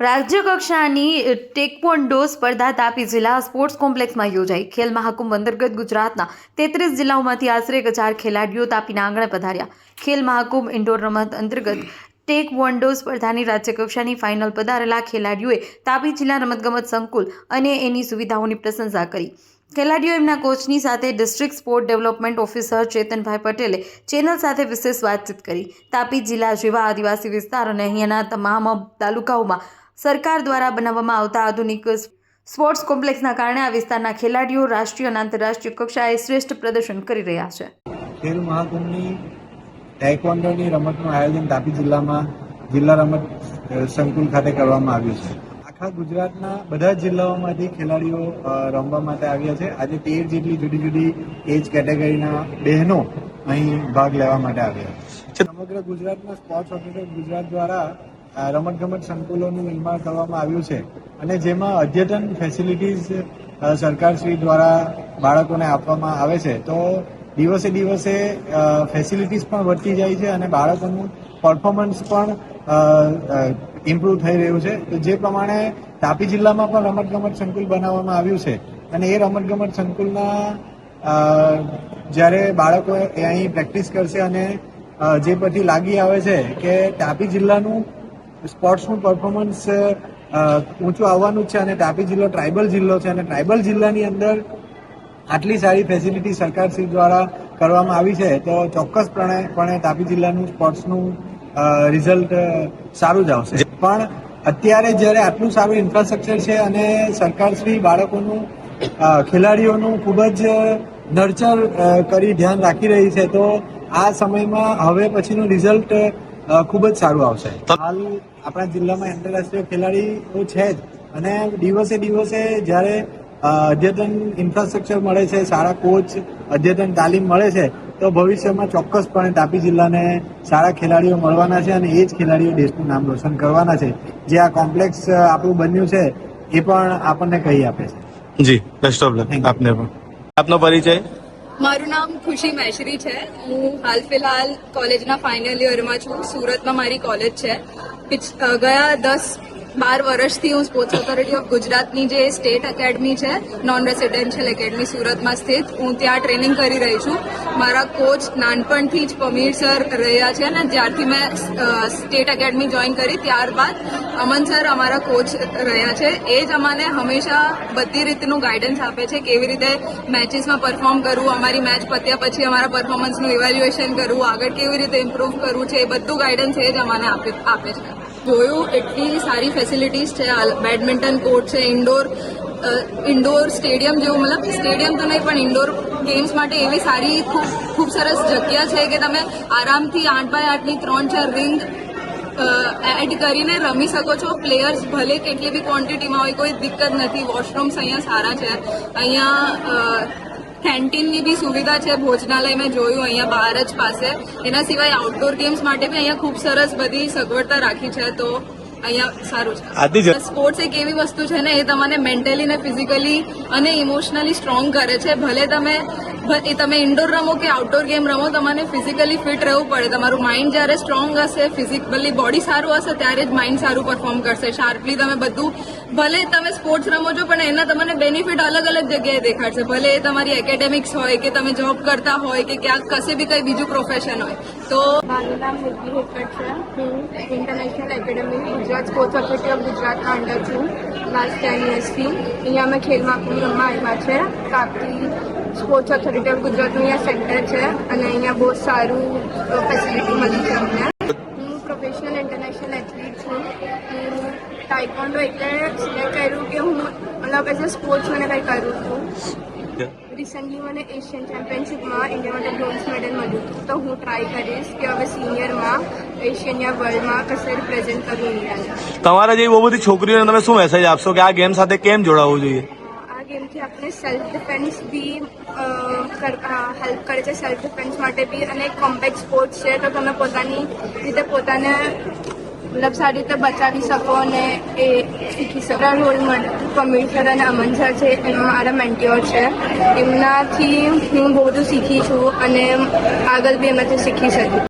રાજ્ય કક્ષાની ટેકવોન્ડો સ્પર્ધા તાપી જિલ્લા સ્પોર્ટ્સ કોમ્પ્લેક્સમાં યોજાઈ. ખેલ મહાકુંભ અંતર્ગત ગુજરાતના 33 જિલ્લાઓમાંથી આશરે 1000 ખેલાડીઓ તાપીના આંગણે પધાર્યા. ખેલ મહાકુંભ ઇન્ડોર રમત અંતર્ગત ટેકવોન્ડો સ્પર્ધાની રાજ્ય કક્ષાની ફાઇનલ પધારેલા ખેલાડીઓએ તાપી જિલ્લા રમતગમત સંકુલ અને એની સુવિધાઓની પ્રશંસા કરી. ખેલાડીઓ એમના કોચની સાથે district sport development officer Chetanbhai પટેલે ચેનલ સાથે વિશેષ વાતચીત કરી. તાપી જિલ્લા જેવા આદિવાસી વિસ્તાર અને અહીંયાના તમામ તાલુકાઓમાં સરકાર દ્વારા બનાવવામાં આવતા આધુનિક સ્પોર્ટ્સ કોમ્પ્લેક્સના કારણે આ વિસ્તારના ખેલાડીઓ રાષ્ટ્રીય અને આંતરરાષ્ટ્રીય કક્ષાએ શ્રેષ્ઠ પ્રદર્શન કરી રહ્યા છે. ખેલ મહાકુંભની ટેકવોન્ડોની રમતનું આયોજન તાપી જિલ્લામાં જિલ્લા રમત સંકુલ ખાતે કરવામાં આવ્યું છે. આખા ગુજરાતના બધા જ જિલ્લાઓમાંથી ખેલાડીઓ રમવા માટે આવ્યા છે. આજે 13 જેટલી જુદી જુદી એજ કેટેગરીના બહેનો અહીં ભાગ લેવા માટે આવ્યા છે. સમગ્ર ગુજરાતના સ્પોર્ટ્સ ઓથોરિટી ગુજરાત દ્વારા રમતગમત સંકુલોનું નિર્માણ કરવામાં આવ્યું છે અને જેમાં અદ્યતન ફેસિલિટીઝ સરકારશ્રી દ્વારા બાળકોને આપવામાં આવે છે. તો દિવસે દિવસે ફેસિલિટીઝ પણ વધતી જાય છે અને બાળકોનું પરફોર્મન્સ પણ ઇમ્પ્રૂવ થઈ રહ્યું છે. તો જે પ્રમાણે તાપી જિલ્લામાં પણ રમતગમત સંકુલ બનાવવામાં આવ્યું છે અને એ રમતગમત સંકુલના જ્યારે બાળકો અહીં પ્રેક્ટિસ કરશે અને જે પછી લાગી આવે છે કે તાપી જિલ્લાનું સ્પોર્ટ્સનું પરફોર્મન્સ ઊંચું આવવાનું જ છે અને તાપી જિલ્લો ટ્રાઇબલ જિલ્લો છે અને ટ્રાઇબલ જિલ્લાની અંદર આટલી સારી ફેસિલિટી સરકારશ્રી દ્વારા કરવામાં આવી છે તો ચોક્કસપણે તાપી જિલ્લાનું સ્પોર્ટ્સનું રિઝલ્ટ સારું જ આવશે. પણ અત્યારે જ્યારે આટલું સારું ઇન્ફ્રાસ્ટ્રક્ચર છે અને સરકારશ્રી બાળકોનું ખેલાડીઓનું ખૂબ જ નર્ચર કરી ધ્યાન રાખી રહી છે તો આ સમયમાં હવે પછીનું રિઝલ્ટ ખૂબ જ સારું આવશે. હાલ આપણા જિલ્લામાં આંતરરાષ્ટ્રીય ખેલાડીઓ છે જ અને દિવસે દિવસે જ્યારે અદ્યતન ઇન્ફ્રાસ્ટ્રક્ચર મળે છે, સારા કોચ, અદ્યતન તાલીમ મળે છે તો ભવિષ્યમાં ચોક્કસપણે તાપી જિલ્લાને સારા ખેલાડીઓ મળવાના છે અને એ જ ખેલાડીઓ દેશનું નામ રોશન કરવાના છે. જે આ કોમ્પ્લેક્સ આપણું બન્યું છે એ પણ આપણને કહી આપે છે. જી, બેસ્ટ ઓફ લક આપને પણ. આપનો પરિચય? મારું નામ ખુશી મહેશ્રી છે. હું હાલ ફિલહાલ કોલેજના ફાઇનલ યરમાં છું. સુરતમાં મારી કોલેજ છે. ગયા 10-12 વર્ષથી હું સ્પોર્ટ્સ ઓથોરિટી ઓફ ગુજરાતની જે સ્ટેટ એકેડમી છે, નોન રેસિડેન્શિયલ એકેડમી સુરતમાં સ્થિત, હું ત્યાં ટ્રેનિંગ કરી રહી છું. મારા કોચ નાનપણથી જ પમીર સર રહ્યા છે અને જ્યારથી મેં સ્ટેટ એકેડમી જોઈન કરી ત્યારબાદ અમન સર અમારા કોચ રહ્યા છે. એ જ અમને હંમેશા બધી રીતનું ગાઈડન્સ આપે છે, કેવી રીતે મેચીસમાં પરફોર્મ કરવું, અમારી મેચ પત્યા પછી અમારા પરફોર્મન્સનું ઇવેલ્યુએશન કરવું, આગળ કેવી રીતે ઇમ્પ્રૂવ કરવું છે, એ બધું ગાઈડન્સ એ જ અમને આપે છે. જોયું એટલી સારી ફેસિલિટીઝ છે. બેડમિન્ટન કોર્ટ છે, ઇન્ડોર સ્ટેડિયમ જેવું, મતલબ સ્ટેડિયમ તો નહીં પણ ઇન્ડોર ગેમ્સ માટે એવી સારી ખૂબ સરસ જગ્યા છે કે તમે આરામથી 8x8ની 3-4 રિંગ એડ કરીને રમી શકો છો. પ્લેયર્સ ભલે કેટલી બી ક્વોન્ટિટીમાં હોય, કોઈ દિક્કત નથી. વોશરૂમ્સ અહીંયા સારા છે. અહીંયા કેન્ટીનની બી સુવિધા છે. ભોજનાલય મેં જોયું અહીંયા બહાર જ પાસે. એના સિવાય આઉટડોર ગેમ્સ માટે બી અહીંયા ખૂબ સરસ બધી સગવડતા રાખી છે તો અહીંયા સારું છે. સ્પોર્ટ્સ એક એવી વસ્તુ છે ને, એ તમને મેન્ટલી ને ફિઝિકલી અને ઇમોશનલી સ્ટ્રોંગ કરે છે. ભલે તમે ઇન્ડોર રમો કે આઉટડોર ગેમ રમો, તમને ફિઝિકલી ફિટ રહેવું પડે. તમારું માઇન્ડ જ્યારે સ્ટ્રોંગ હશે, ફિઝિકલી બોડી સારું હશે, ત્યારે જ માઇન્ડ સારું પરફોર્મ કરશે. શાર્પલી તમે બધું, ભલે તમે સ્પોર્ટ્સ રમો છો પણ એના તમને બેનિફિટ અલગ અલગ જગ્યાએ દેખાડશે. ભલે એ તમારી એકેડેમિક્સ હોય કે તમે જોબ કરતા હોય કે ક્યાંક કશે બી કંઈ બીજું પ્રોફેશન હોય. તો મારું નામ નિધિ હેકટ છે. હું international academy Gujarat sports authority of ગુજરાતના અંડર છું લાસ્ટ 10 yearsથી. અહીંયા અમે ખેલ મહાકુંભ રમવા આવ્યા છે. તાપી સ્પોર્ટ્સ ઓથોરિટી ઓફ ગુજરાતનું અહીંયા સેન્ટર છે અને અહીંયા બહુ સારું ફેસિલિટી મળી છે અમને. હું પ્રોફેશનલ ઇન્ટરનેશનલ એથ્લીટ છું. હું ટાઇકોન્ડો એટલે સિલેક્ટ કર્યું કે હું મતલબ એઝ અ સ્પોર્ટ્સ મને કંઈ કરું છું. રિસન્ટલી મને એશિયન ચેમ્પિયનશિપમાં ઇન્ડિયા માટે બ્રોન્ઝ મેડલ મળ્યું હતું તો હું ટ્રાય કરીશ કે હવે સિનિયરમાં એશિયન યા વર્લ્ડમાં કશે રિપ્રેઝેન્ટ કરું ઇન્ડિયાને. તમારા જેવી બહુ બધી છોકરીઓને તમે શું મેસેજ આપશો કે આ ગેમ સાથે કેમ જોડાવવું જોઈએ? આ ગેમથી આપણે સેલ્ફ ડિફેન્સ બી હેલ્પ કરે છે, સેલ્ફ ડિફેન્સ માટે બી, અને કોમ્પેક્ટ સ્પોર્ટ્સ છે તો તમે પોતાની રીતે પોતાને મતલબ સારી રીતે બચાવી શકો અને એ શીખી શકો. રોલ મોડલ પમીર સર અને અમન સર છે, એમાં મારા મેન્ટોર છે. એમનાથી હું બહુ બધું શીખી છું અને આગળ બી એમાંથી શીખી શકું.